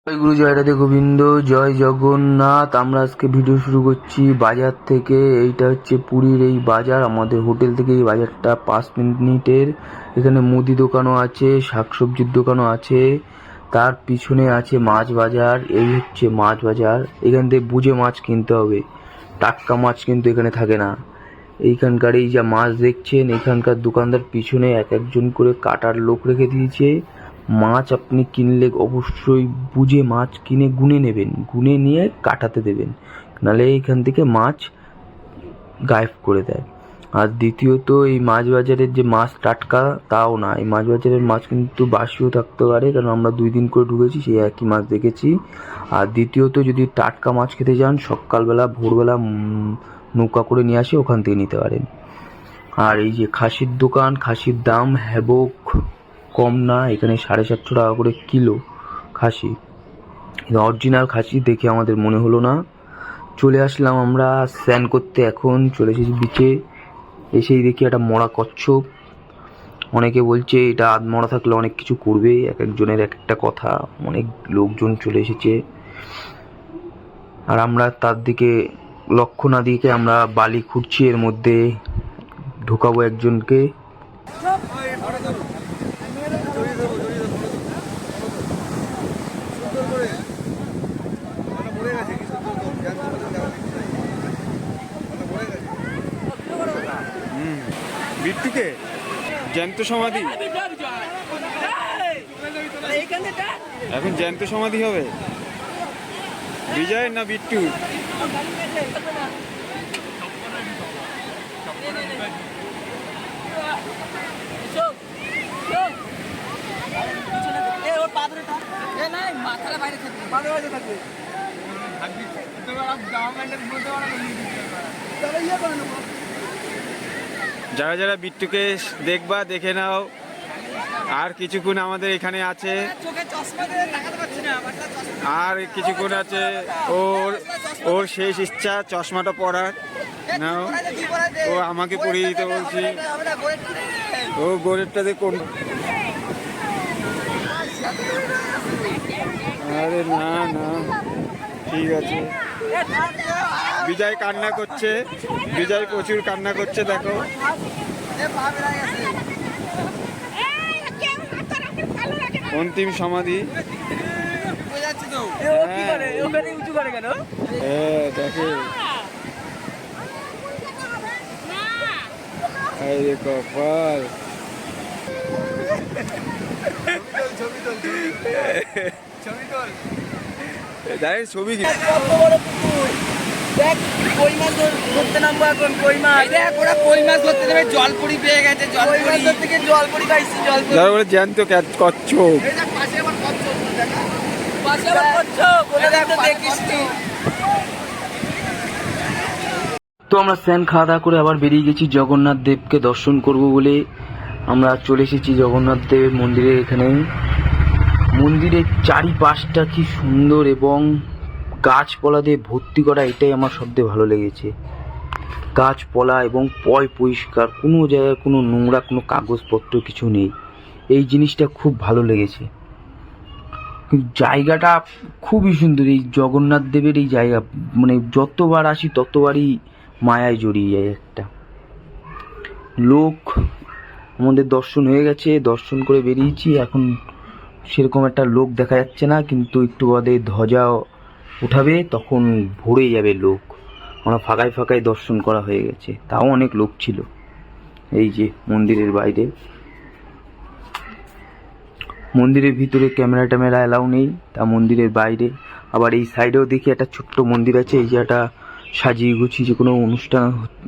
জয় গুরু, জয় রাধে গোবিন্দ, জয় জগন্নাথ। আমরা আজকে ভিডিও শুরু করছি বাজার থেকে। এইটা হচ্ছে পুরীর এই বাজার। আমাদের হোটেল থেকে এই বাজারটা 5 মিনিটের। এখানে মুদি দোকানও আছে, শাকসবজির দোকানও আছে, তার পিছনে আছে মাছ বাজার। এই হচ্ছে মাছ বাজার। এখান থেকে বুঝে মাছ কিনতে হবে, টাটকা মাছ কিন্তু এখানে থাকে না। এইখানকার এই যা মাছ দেখছেন, এখানকার দোকানদার পিছনে এক একজন করে কাটার লোক রেখে দিয়েছে। মাছ আপনি কিনলে অবশ্যই বুঝে মাছ কিনে গুনে নেবেন, গুনে নিয়ে কাটাতে দেবেন, নাহলে এইখান থেকে মাছ গায়েব করে দেয়। আর দ্বিতীয়ত, এই মাছ বাজারের যে মাছ টাটকা তাও না, এই মাছ বাজারের মাছ কিন্তু বাসিও থাকতে পারে, কারণ আমরা 2 দিন করে ঢুকেছি, সেই একই মাছ দেখেছি। আর দ্বিতীয়ত, যদি টাটকা মাছ খেতে চান, সকালবেলা ভোরবেলা নৌকা করে নিয়ে আসে, ওখান থেকে নিতে পারেন। আর এই যে খাসির দোকান, খাসির দাম হ্যাবক কম না, এখানে 750 টাকা করে কিলো খাসি। অরিজিনাল খাসি দেখে আমাদের মনে হলো না। চলে আসলাম আমরা স্নান করতে, এখন চলে এসেছি বিচে। এসেই দেখি একটা মরা কচ্ছপ। অনেকে বলছে এটা আধমরা থাকলে অনেক কিছু করবে, এক একজনের এক একটা কথা। অনেক লোকজন চলে এসেছে, আর আমরা তার দিকে লক্ষ্য না দিকে আমরা বালি খুঁড়ছি, এর মধ্যে ঢোকাবো একজনকে। বিট্টুকে জ্যান্ত সমাধি, এখন জ্যান্ত সমাধি হবে। বিজয় না বিট্টু? যারা যারা বিট্টুকে দেখবা দেখে নাও, আর কিছুক্ষণ আমাদের এখানে আছে, আর কিছুক্ষণ আছে ওর ওর শেষ ইচ্ছা চশমাটা পরার। নাও, ও আমাকে পরিয়ে দিতে বলছি। ও গোড়েরটাতে কোন, আরে না না, ঠিক আছে। বিজয় কান্না করছে, বিজয় প্রচুর কান্না করছে, দেখো। অন্তিম সমাধি। হ্যাঁ দেখে, কপাল। ছবি কি কই মাছ ধরতে নামবো এখন। কই মাছ, ওরা কই মাছ ধরতে দেবে। জলপুরি পেয়ে গেছে, জলপুরি থেকে জলপুরি খাইছি। জলপুরি জ্যান্ত কচ্ছপ। পাশে আবার কচ্ছপ, পাশে আবার কচ্ছপ, বলে দেখো দেখিস তুই। তো আমরা স্নান খাওয়া দাওয়া করে আবার বেরিয়ে গেছি জগন্নাথ দেবকে দর্শন করব বলে। আমরা চলে এসেছি জগন্নাথ দেবের মন্দিরে। এখানে মন্দিরের চারিপাশটা কি সুন্দর এবং গাছপালা দিয়ে ভর্তি করা, এটাই আমার সবচেয়ে ভালো লেগেছে। গাছপালা এবং পরিষ্কার, কোনো জায়গায় কোনো নোংরা, কোনো কাগজপত্র কিছু নেই। এই জিনিসটা খুব ভালো লেগেছে। জায়গাটা খুবই সুন্দর। এই জগন্নাথ দেবের এই জায়গা, মানে যতবার আসি ততবারই মায়ায় জড়িয়ে যায় একটা। লোক আমাদের দর্শন হয়ে গেছে, দর্শন করে বেরিয়েছি। এখন সেরকম একটা লোক দেখা যাচ্ছে না, কিন্তু একটু বাদে ধ্বজা উঠাবে, তখন ভরে যাবে লোক। আমরা ফাঁকায় ফাঁকায় দর্শন করা হয়ে গেছে, তাও অনেক লোক ছিল। এই যে মন্দিরের বাইরে, মন্দিরের ভিতরে ক্যামেরা ট্যামেরা অ্যালাউ নেই, তা মন্দিরের বাইরে। আবার এই সাইডেও দেখি একটা ছোট্ট মন্দির আছে। এই জায়গাটা সাজিয়ে গুছিয়ে যে কোনো অনুষ্ঠান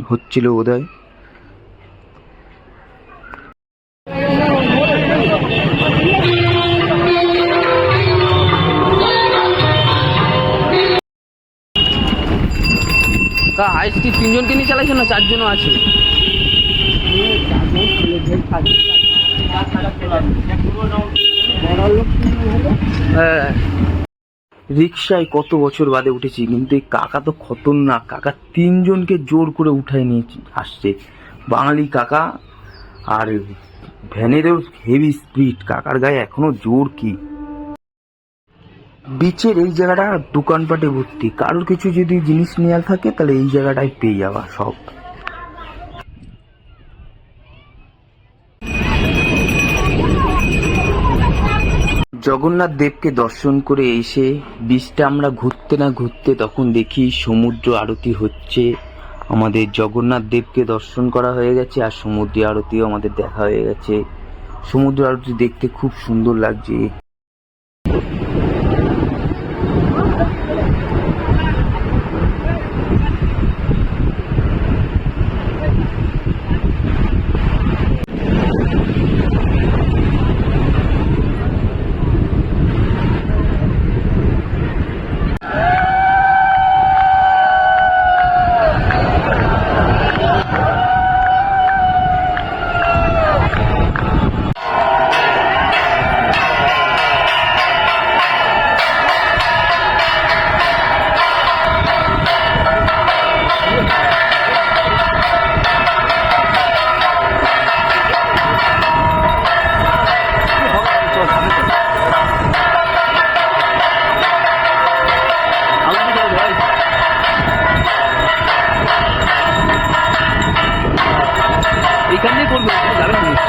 হচ্ছিল বোধহয়। আইস কি 3জনকে নিয়ে চালাইছো না 4জনও আছে? হ্যাঁ, রিক্সায় কত বছর বাদে উঠেছি, কিন্তু এই কাকা তো খতরনাক। কাকা 3জনকে জোর করে উঠায় নিয়ে আসছে, বাঙালি কাকা। আর ভ্যানেরও হেভি স্পিড, কাকার গায়ে এখনো জোর কি। বিচের এই জায়গাটা দোকানপাটে ভর্তি, কারোর কিছু যদি জিনিস নেওয়ার থাকে তাহলে এই জায়গাটায় পেয়ে যাবা সব। জগন্নাথ দেবকে দর্শন করে এসে বিচটা আমরা ঘুরতে না ঘুরতে তখন দেখি সমুদ্র আরতি হচ্ছে। আমাদের জগন্নাথ দেবকে দর্শন করা হয়ে গেছে আর সমুদ্র আরতিও আমাদের দেখা হয়ে গেছে। সমুদ্র আরতি দেখতে খুব সুন্দর লাগছে। এইখানে করবো যাবেন না।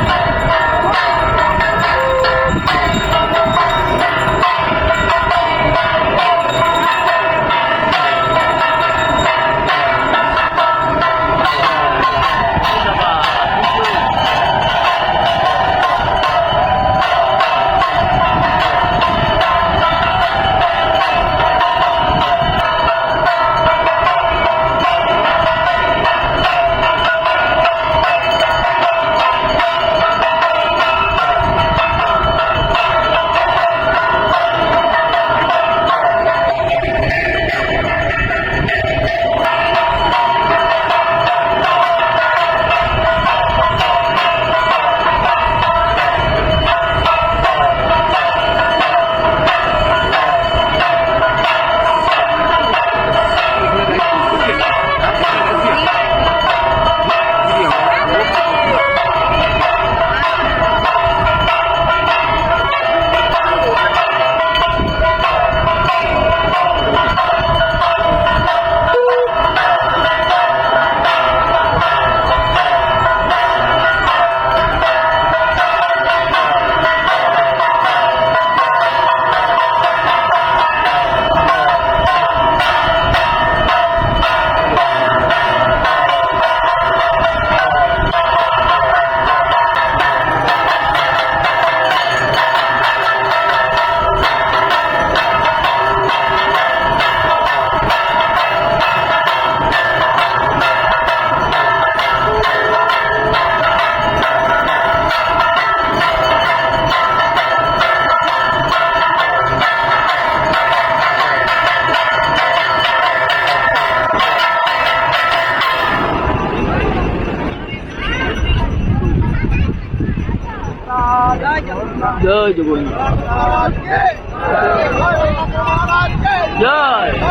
जय जगन्नाथ जय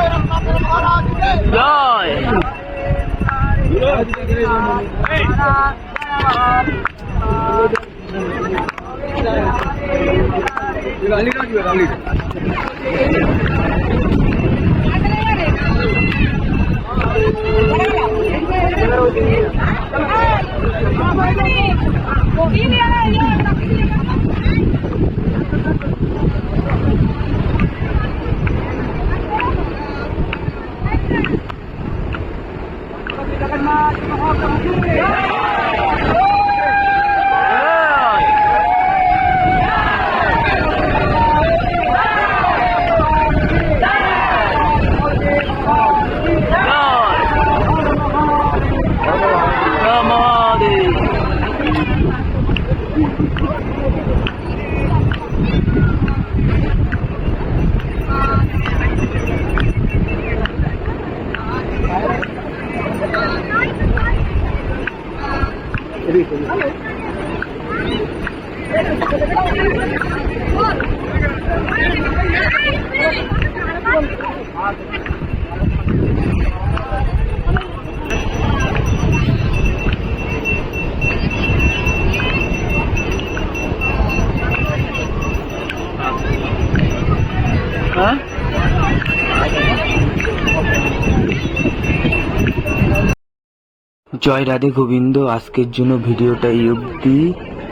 জয় রাধে গোবিন্দ। আজকের জন্য ভিডিওটা এই অবধি।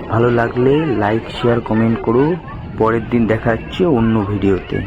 ভালো লাগলে লাইক শেয়ার কমেন্ট করো। পরের দিন দেখা হচ্ছে অন্য ভিডিওতে।